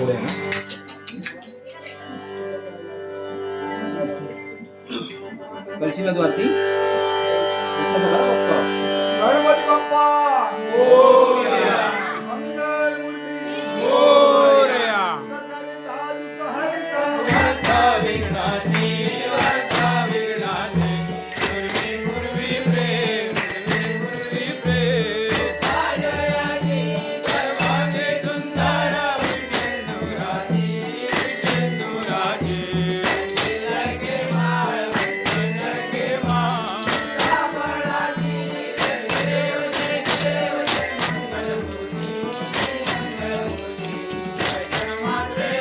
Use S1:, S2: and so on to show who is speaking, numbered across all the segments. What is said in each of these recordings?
S1: पुढे ना कळशीला द्वारती
S2: गणपती बाप्पा
S1: मोरया
S2: मंगल मूर्ती
S1: मोरया
S2: सकाळी धातुक हरिता
S1: वर्ता विघ्नाची पूर्वी प्रेम पूर्वी प्रेम आजयाची सर्वांगे सुंदर विष्णुराजी लगे माळ लगे माळ रावणाची देव मात्रे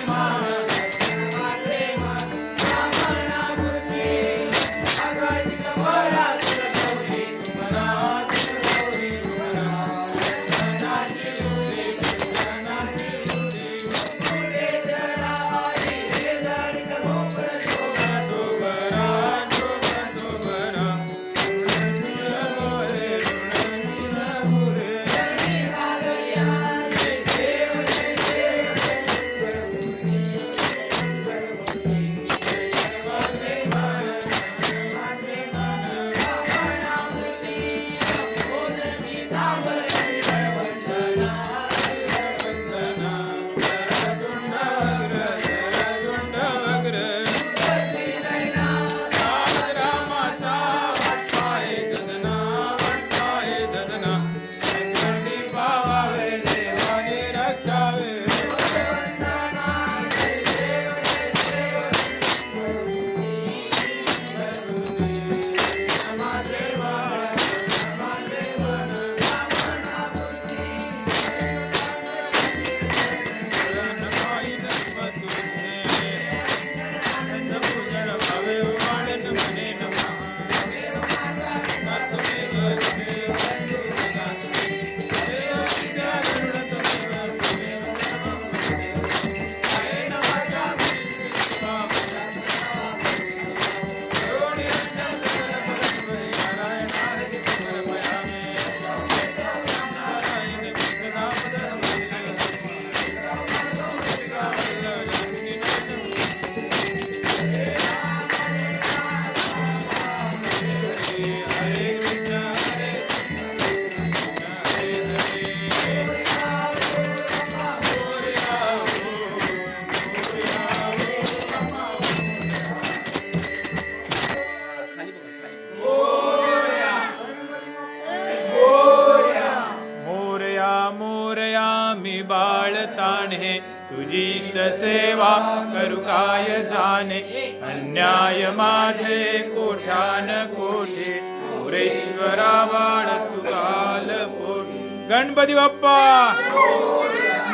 S1: ताणे तुझीच सेवा करू काय जाणे अन्याय माझे कोठ्यान कोठे पुरेश्वरा बाळ तुगाल पोट गणपती बाप्पा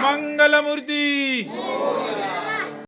S1: मंगलमूर्ती